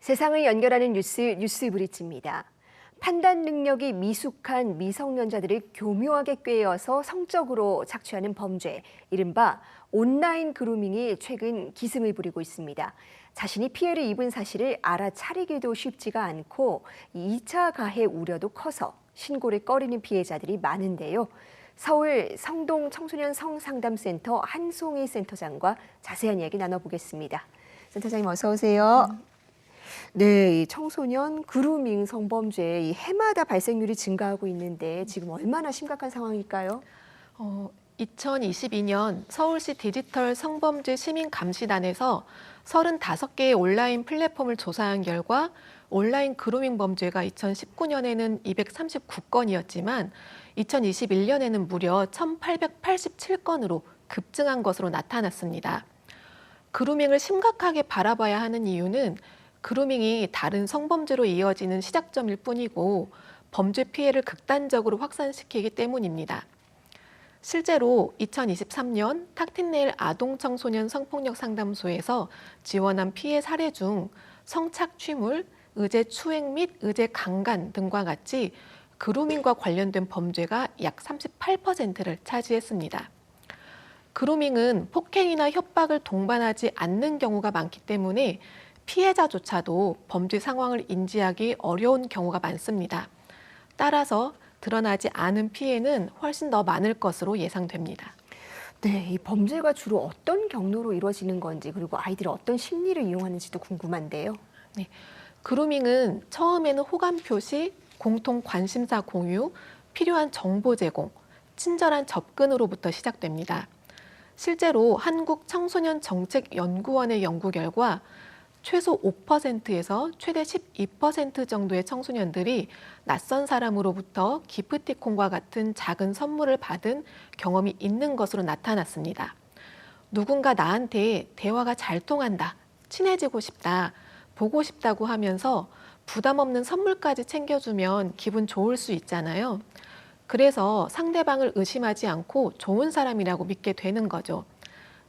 세상을 연결하는 뉴스 브릿지입니다. 판단 능력이 미숙한 미성년자들을 교묘하게 꿰어서 성적으로 착취하는 범죄, 이른바 온라인 그루밍이 최근 기승을 부리고 있습니다. 자신이 피해를 입은 사실을 알아차리기도 쉽지가 않고 2차 가해 우려도 커서 신고를 꺼리는 피해자들이 많은데요. 서울 성동 청소년 성상담센터 한송희 센터장과 자세한 이야기 나눠보겠습니다. 센터장님 어서 오세요. 네, 이 청소년 그루밍 성범죄 이 해마다 발생률이 증가하고 있는데 지금 얼마나 심각한 상황일까요? 2022년 서울시 디지털 성범죄 시민감시단에서 35개의 온라인 플랫폼을 조사한 결과 온라인 그루밍 범죄가 2019년에는 239건이었지만 2021년에는 무려 1,887건으로 급증한 것으로 나타났습니다. 그루밍을 심각하게 바라봐야 하는 이유는 그루밍이 다른 성범죄로 이어지는 시작점일 뿐이고 범죄 피해를 극단적으로 확산시키기 때문입니다. 실제로 2023년 탁틴네일 아동청소년 성폭력 상담소에서 지원한 피해 사례 중 성착취물, 의제 추행 및 의제 강간 등과 같이 그루밍과 관련된 범죄가 약 38%를 차지했습니다. 그루밍은 폭행이나 협박을 동반하지 않는 경우가 많기 때문에 피해자조차도 범죄 상황을 인지하기 어려운 경우가 많습니다. 따라서 드러나지 않은 피해는 훨씬 더 많을 것으로 예상됩니다. 네, 이 범죄가 주로 어떤 경로로 이루어지는 건지 그리고 아이들이 어떤 심리를 이용하는지도 궁금한데요. 네, 그루밍은 처음에는 호감 표시, 공통 관심사 공유, 필요한 정보 제공, 친절한 접근으로부터 시작됩니다. 실제로 한국청소년정책연구원의 연구 결과 최소 5%에서 최대 12% 정도의 청소년들이 낯선 사람으로부터 기프티콘과 같은 작은 선물을 받은 경험이 있는 것으로 나타났습니다. 누군가 나한테 대화가 잘 통한다, 친해지고 싶다, 보고 싶다고 하면서 부담 없는 선물까지 챙겨주면 기분 좋을 수 있잖아요. 그래서 상대방을 의심하지 않고 좋은 사람이라고 믿게 되는 거죠.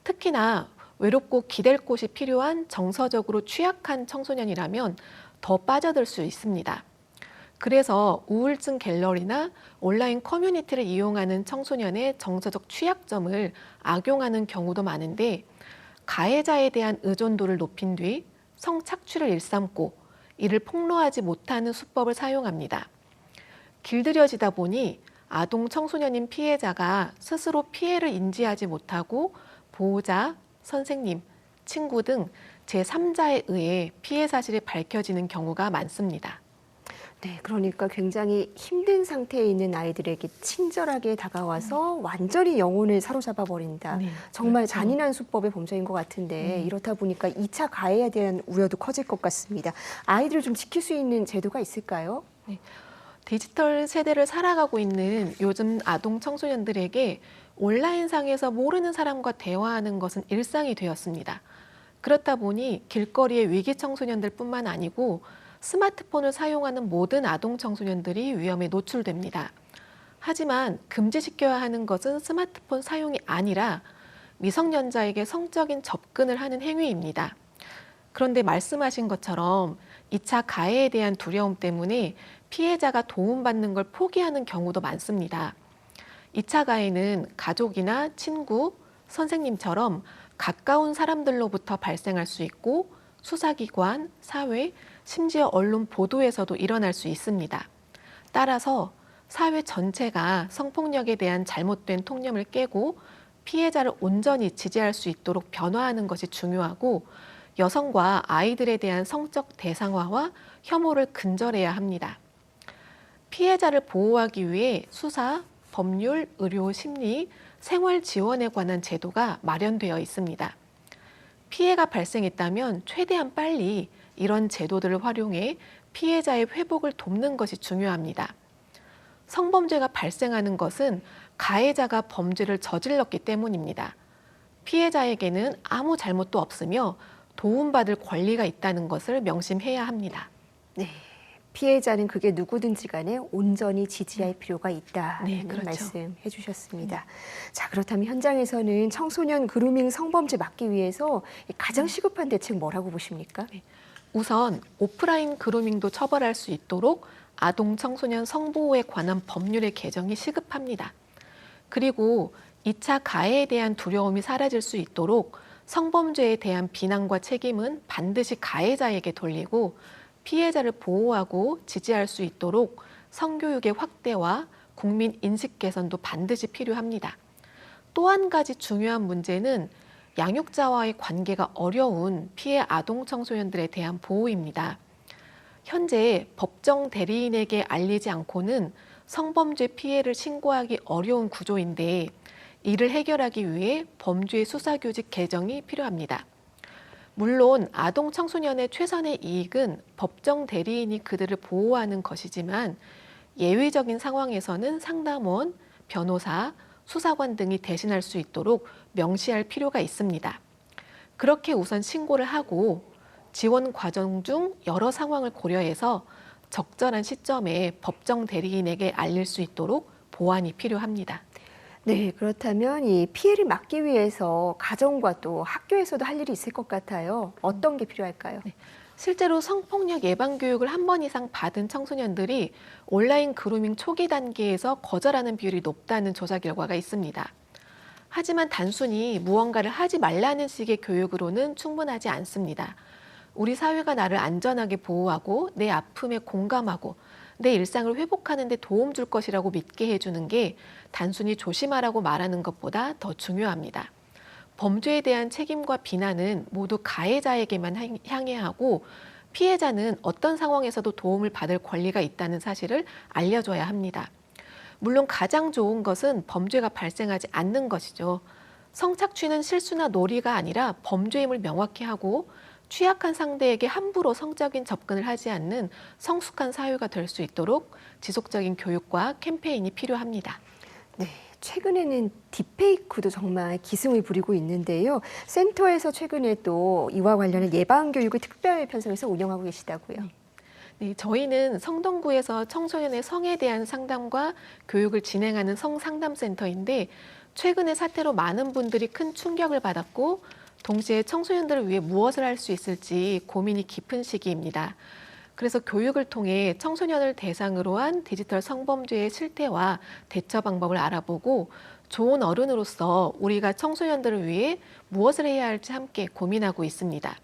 특히나 외롭고 기댈 곳이 필요한 정서적으로 취약한 청소년이라면 더 빠져들 수 있습니다. 그래서 우울증 갤러리나 온라인 커뮤니티를 이용하는 청소년의 정서적 취약점을 악용하는 경우도 많은데 가해자에 대한 의존도를 높인 뒤 성착취를 일삼고 이를 폭로하지 못하는 수법을 사용합니다. 길들여지다 보니 아동 청소년인 피해자가 스스로 피해를 인지하지 못하고 보호자, 선생님, 친구 등 제3자에 의해 피해 사실이 밝혀지는 경우가 많습니다. 네, 그러니까 굉장히 힘든 상태에 있는 아이들에게 친절하게 다가와서 완전히 영혼을 사로잡아 버린다. 네, 정말 그렇죠. 잔인한 수법의 범죄인 것 같은데 이렇다 보니까 2차 가해에 대한 우려도 커질 것 같습니다. 아이들을 좀 지킬 수 있는 제도가 있을까요? 네, 디지털 세대를 살아가고 있는 요즘 아동 청소년들에게 온라인상에서 모르는 사람과 대화하는 것은 일상이 되었습니다. 그렇다 보니 길거리의 위기 청소년들 뿐만 아니고 스마트폰을 사용하는 모든 아동 청소년들이 위험에 노출됩니다. 하지만 금지시켜야 하는 것은 스마트폰 사용이 아니라 미성년자에게 성적인 접근을 하는 행위입니다. 그런데 말씀하신 것처럼 2차 가해에 대한 두려움 때문에 피해자가 도움받는 걸 포기하는 경우도 많습니다. 2차 가해는 가족이나 친구, 선생님처럼 가까운 사람들로부터 발생할 수 있고 수사기관, 사회, 심지어 언론 보도에서도 일어날 수 있습니다. 따라서 사회 전체가 성폭력에 대한 잘못된 통념을 깨고 피해자를 온전히 지지할 수 있도록 변화하는 것이 중요하고 여성과 아이들에 대한 성적 대상화와 혐오를 근절해야 합니다. 피해자를 보호하기 위해 수사, 법률, 의료, 심리, 생활 지원에 관한 제도가 마련되어 있습니다. 피해가 발생했다면 최대한 빨리 이런 제도들을 활용해 피해자의 회복을 돕는 것이 중요합니다. 성범죄가 발생하는 것은 가해자가 범죄를 저질렀기 때문입니다. 피해자에게는 아무 잘못도 없으며 도움받을 권리가 있다는 것을 명심해야 합니다. 네. 피해자는 그게 누구든지 간에 온전히 지지할 필요가 있다는 네, 그렇죠. 말씀해 주셨습니다. 자, 그렇다면 현장에서는 청소년 그루밍 성범죄 막기 위해서 가장 시급한 대책 뭐라고 보십니까? 네. 우선 오프라인 그루밍도 처벌할 수 있도록 아동 청소년 성보호에 관한 법률의 개정이 시급합니다. 그리고 2차 가해에 대한 두려움이 사라질 수 있도록 성범죄에 대한 비난과 책임은 반드시 가해자에게 돌리고 피해자를 보호하고 지지할 수 있도록 성교육의 확대와 국민 인식 개선도 반드시 필요합니다. 또 한 가지 중요한 문제는 양육자와의 관계가 어려운 피해 아동 청소년들에 대한 보호입니다. 현재 법정 대리인에게 알리지 않고는 성범죄 피해를 신고하기 어려운 구조인데 이를 해결하기 위해 범죄 수사규칙 개정이 필요합니다. 물론 아동 청소년의 최선의 이익은 법정 대리인이 그들을 보호하는 것이지만 예외적인 상황에서는 상담원, 변호사, 수사관 등이 대신할 수 있도록 명시할 필요가 있습니다. 그렇게 우선 신고를 하고 지원 과정 중 여러 상황을 고려해서 적절한 시점에 법정 대리인에게 알릴 수 있도록 보완이 필요합니다. 네, 그렇다면 이 피해를 막기 위해서 가정과 또 학교에서도 할 일이 있을 것 같아요. 어떤 게 필요할까요? 네, 실제로 성폭력 예방 교육을 한 번 이상 받은 청소년들이 온라인 그루밍 초기 단계에서 거절하는 비율이 높다는 조사 결과가 있습니다. 하지만 단순히 무언가를 하지 말라는 식의 교육으로는 충분하지 않습니다. 우리 사회가 나를 안전하게 보호하고 내 아픔에 공감하고 내 일상을 회복하는 데 도움 줄 것이라고 믿게 해주는 게 단순히 조심하라고 말하는 것보다 더 중요합니다. 범죄에 대한 책임과 비난은 모두 가해자에게만 향해야 하고 피해자는 어떤 상황에서도 도움을 받을 권리가 있다는 사실을 알려줘야 합니다. 물론 가장 좋은 것은 범죄가 발생하지 않는 것이죠. 성착취는 실수나 놀이가 아니라 범죄임을 명확히 하고 취약한 상대에게 함부로 성적인 접근을 하지 않는 성숙한 사회가 될 수 있도록 지속적인 교육과 캠페인이 필요합니다. 네, 최근에는 딥페이크도 정말 기승을 부리고 있는데요. 센터에서 최근에 또 이와 관련한 예방 교육을 특별 편성해서 운영하고 계시다고요. 네, 저희는 성동구에서 청소년의 성에 대한 상담과 교육을 진행하는 성상담센터인데 최근의 사태로 많은 분들이 큰 충격을 받았고 동시에 청소년들을 위해 무엇을 할 수 있을지 고민이 깊은 시기입니다. 그래서 교육을 통해 청소년을 대상으로 한 디지털 성범죄의 실태와 대처 방법을 알아보고 좋은 어른으로서 우리가 청소년들을 위해 무엇을 해야 할지 함께 고민하고 있습니다.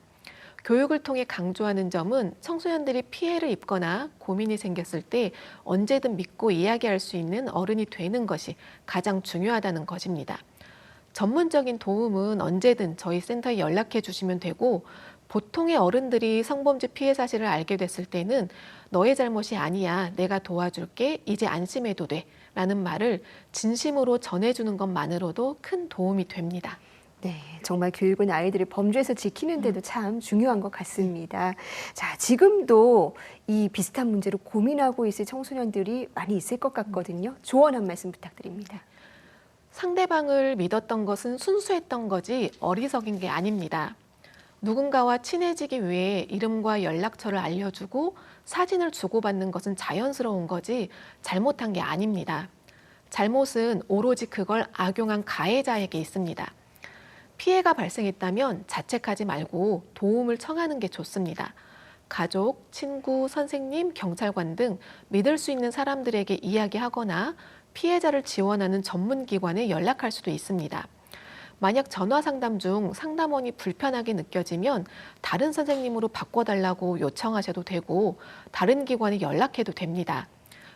교육을 통해 강조하는 점은 청소년들이 피해를 입거나 고민이 생겼을 때 언제든 믿고 이야기할 수 있는 어른이 되는 것이 가장 중요하다는 것입니다. 전문적인 도움은 언제든 저희 센터에 연락해 주시면 되고 보통의 어른들이 성범죄 피해 사실을 알게 됐을 때는 너의 잘못이 아니야, 내가 도와줄게, 이제 안심해도 돼 라는 말을 진심으로 전해주는 것만으로도 큰 도움이 됩니다. 네, 정말 교육은 아이들을 범죄에서 지키는 데도 참 중요한 것 같습니다. 자, 지금도 이 비슷한 문제로 고민하고 있을 청소년들이 많이 있을 것 같거든요. 조언 한 말씀 부탁드립니다. 상대방을 믿었던 것은 순수했던 거지 어리석인 게 아닙니다. 누군가와 친해지기 위해 이름과 연락처를 알려주고 사진을 주고받는 것은 자연스러운 거지 잘못한 게 아닙니다. 잘못은 오로지 그걸 악용한 가해자에게 있습니다. 피해가 발생했다면 자책하지 말고 도움을 청하는 게 좋습니다. 가족, 친구, 선생님, 경찰관 등 믿을 수 있는 사람들에게 이야기하거나 피해자를 지원하는 전문기관에 연락할 수도 있습니다. 만약 전화 상담 중 상담원이 불편하게 느껴지면 다른 선생님으로 바꿔달라고 요청하셔도 되고 다른 기관에 연락해도 됩니다.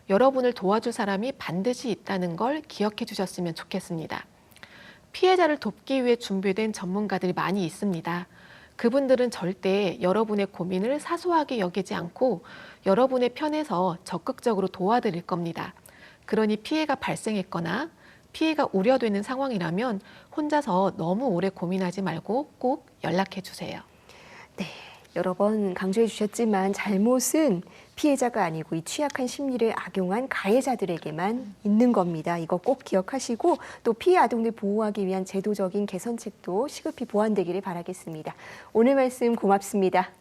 여러분을 도와줄 사람이 반드시 있다는 걸 기억해 주셨으면 좋겠습니다. 피해자를 돕기 위해 준비된 전문가들이 많이 있습니다. 그분들은 절대 여러분의 고민을 사소하게 여기지 않고 여러분의 편에서 적극적으로 도와드릴 겁니다. 그러니 피해가 발생했거나 피해가 우려되는 상황이라면 혼자서 너무 오래 고민하지 말고 꼭 연락해 주세요. 네, 여러 번 강조해 주셨지만 잘못은 피해자가 아니고 이 취약한 심리를 악용한 가해자들에게만 있는 겁니다. 이거 꼭 기억하시고 또 피해 아동들 보호하기 위한 제도적인 개선책도 시급히 보완되기를 바라겠습니다. 오늘 말씀 고맙습니다.